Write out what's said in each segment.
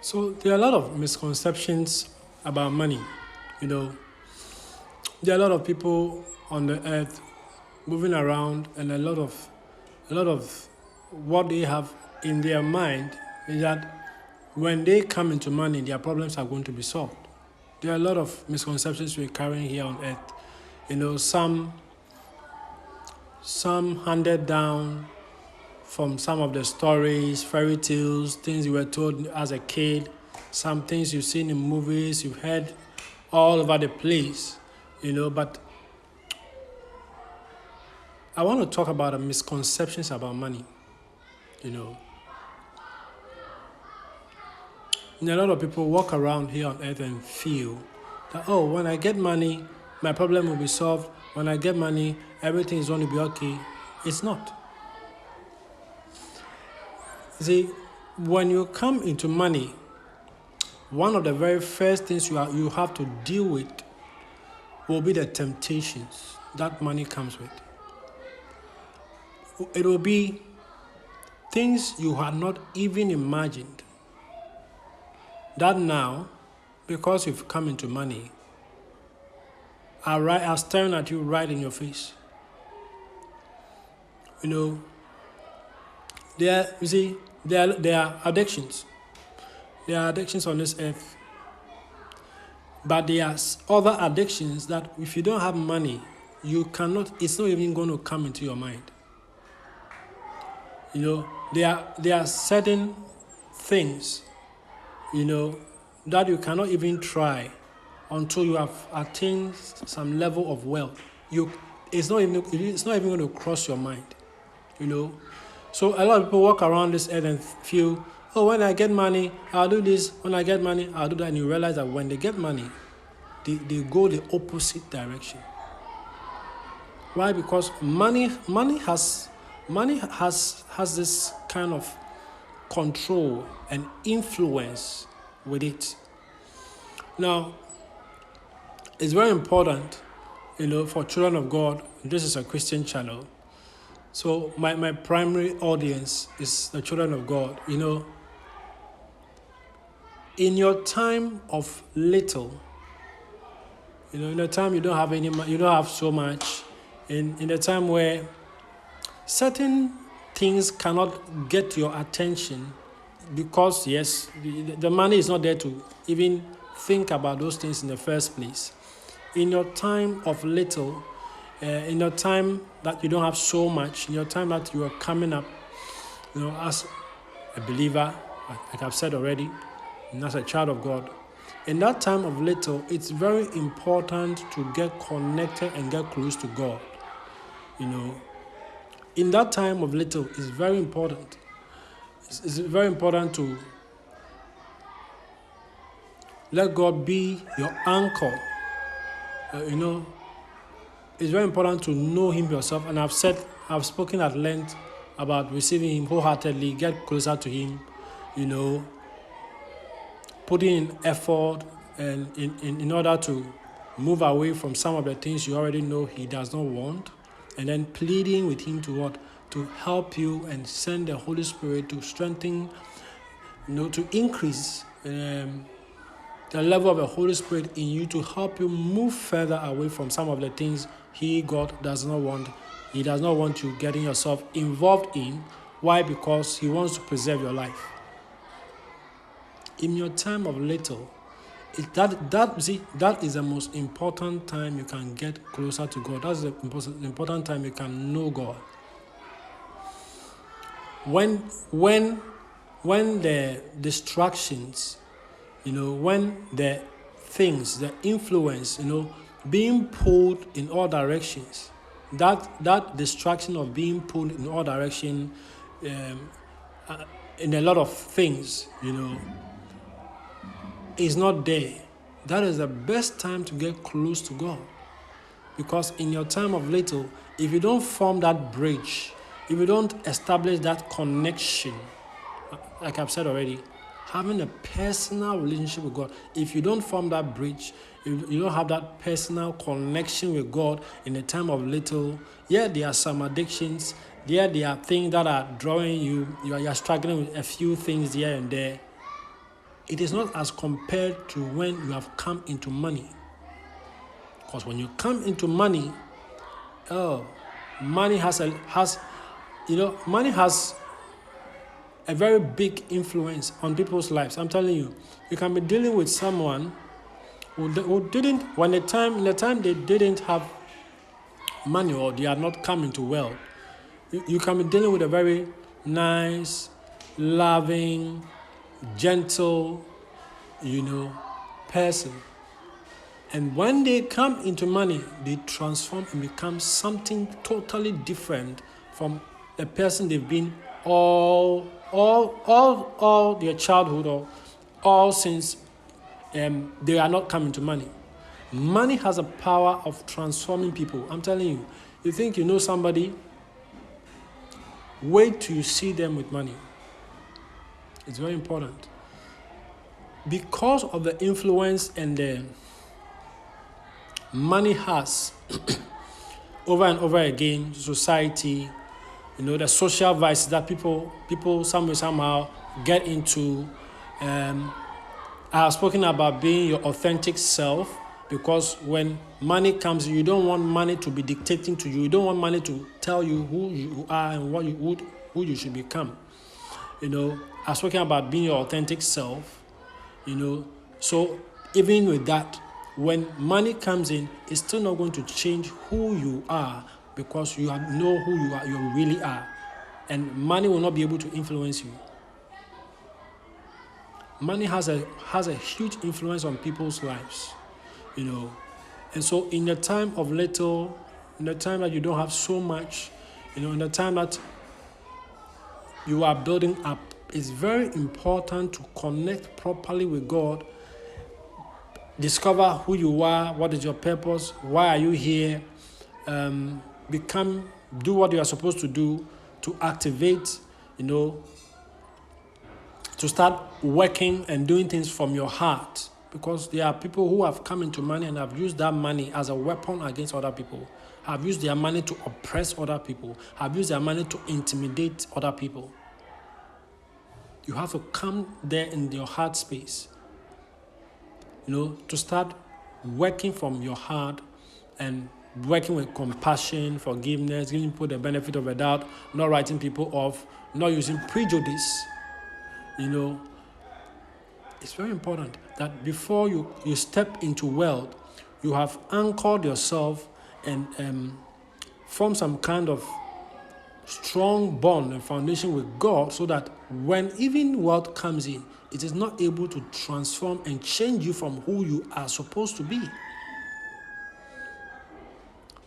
So there are a lot of misconceptions about money. You know, there are a lot of people on the earth moving around, and a lot of what they have in their mind is that when they come into money, their problems are going to be solved. There are a lot of misconceptions we're carrying here on earth. Some handed down from some of the stories, fairy tales, things you were told as a kid, some things you've seen in movies, you've heard all over the place, but I want to talk about the misconceptions about money. You know, and a lot of people walk around here on earth and feel that, oh, when I get money, my problem will be solved. When I get money, everything is going to be okay. It's not. See, when you come into money, one of the very first things you have to deal with will be the temptations that money comes with. It will be things you had not even imagined that now, because you've come into money, are staring at you right in your face. There are addictions. There are addictions on this earth. But there are other addictions that if you don't have money, it's not even going to come into your mind. There are certain things, that you cannot even try until you have attained some level of wealth. It's not even going to cross your mind. So a lot of people walk around this earth and feel, oh, when I get money, I'll do this. When I get money, I'll do that. And you realize that when they get money, they go the opposite direction. Why? Because money has this kind of control and influence with it. Now, it's very important, for children of God. This is a Christian channel. So my primary audience is the children of God. In your time of little, in the time you don't have you don't have so much, in the time where certain things cannot get your attention because, yes, the money is not there to even think about those things in the first place. In your time of little, in your time that you don't have so much, in your time that you are coming up, as a believer, like I've said already, and as a child of God, in that time of little, it's very important to get connected and get close to God. In that time of little, it's very important. It's very important to let God be your anchor. It's very important to know Him yourself. And I've spoken at length about receiving Him wholeheartedly, get closer to Him, putting in effort and in order to move away from some of the things you already know He does not want, and then pleading with Him to help you and send the Holy Spirit to strengthen, to increase the level of the Holy Spirit in you to help you move further away from some of the things God does not want. He does not want you getting yourself involved in. Why? Because He wants to preserve your life. In your time of little, that is the most important time you can get closer to God. That's the important time you can know God. When the distractions, when the things, the influence, being pulled in all directions, that distraction of being pulled in all directions, in a lot of things, is not there. That is the best time to get close to God. Because in your time of little, if you don't form that bridge, if you don't establish that connection, like I've said already, having a personal relationship with God, if you don't form that bridge, if you don't have that personal connection with God in the time of little, there are some addictions, there are things that are drawing you, you are struggling with a few things here and there. it is not as compared to when you have come into money. Because when you come into money, money has money has a very big influence on people's lives. I'm telling you, you can be dealing with someone who didn't, in the time they didn't have money or they are not coming to wealth. You can be dealing with a very nice, loving, gentle, person. And when they come into money, they transform and become something totally different from the person they've been all their childhood or all since they are not coming to money. Money has a power of transforming people. I'm telling you, you think you know somebody, wait till you see them with money. It's very important. Because of the influence and the money has over and over again, society, the social vices that people somehow get into. I have spoken about being your authentic self, because when money comes, you don't want money to be dictating to you. You don't want money to tell you who you are and who you should become. I've spoken about being your authentic self. So even with that, when money comes in, it's still not going to change who you are, because you know who you really are, and money will not be able to influence you. Money has a huge influence on people's lives, and so in the time of little, in the time that you don't have so much, in the time that you are building up, it's very important to connect properly with God. Discover who you are, what is your purpose, why are you here, do what you are supposed to do to activate, to start working and doing things from your heart. Because there are people who have come into money and have used that money as a weapon against other people, have used their money to oppress other people, have used their money to intimidate other people. You have to come there in your heart space, to start working from your heart and working with compassion, forgiveness, giving people the benefit of the doubt, not writing people off, not using prejudice. It's very important that before you step into wealth, you have anchored yourself and form some kind of strong bond and foundation with God, so that when even wealth comes in, it is not able to transform and change you from who you are supposed to be.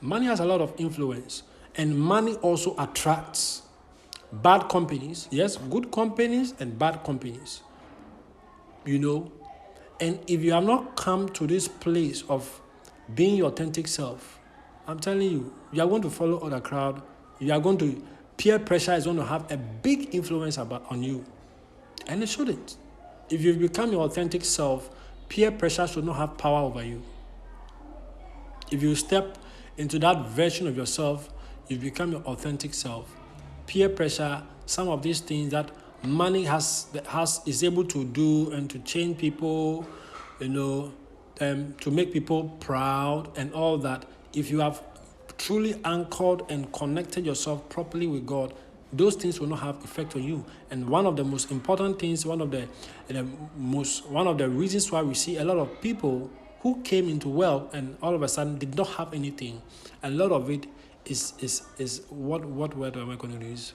Money has a lot of influence, and money also attracts bad companies. Yes, good companies and bad companies. And if you have not come to this place of being your authentic self, I'm telling you, you are going to follow other crowd. Peer pressure is going to have a big influence on you. And it shouldn't. If you've become your authentic self, peer pressure should not have power over you. If you step into that version of yourself, you become your authentic self. Peer pressure, some of these things that money is able to do and to change people, to make people proud and all that. If you have truly anchored and connected yourself properly with God, those things will not have effect on you. And one of the most important things, one of the reasons why we see a lot of people who came into wealth and all of a sudden did not have anything, a lot of it is what word am I going to use?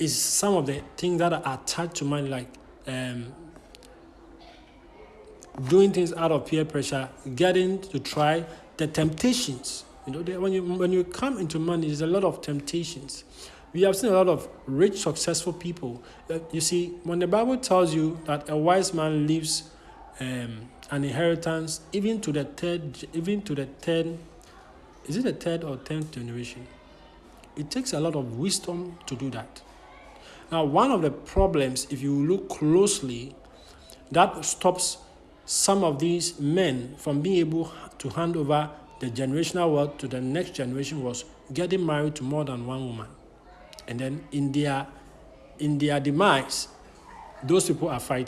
Is some of the things that are attached to money, like doing things out of peer pressure, getting to try the temptations. When you come into money, there's a lot of temptations. We have seen a lot of rich, successful people. You see, when the Bible tells you that a wise man leaves an inheritance even to the third, is it the third or 10th generation? It takes a lot of wisdom to do that. Now, one of the problems, if you look closely, that stops some of these men from being able to hand over the generational wealth to the next generation was getting married to more than one woman. And then in their demise, those people are fighting.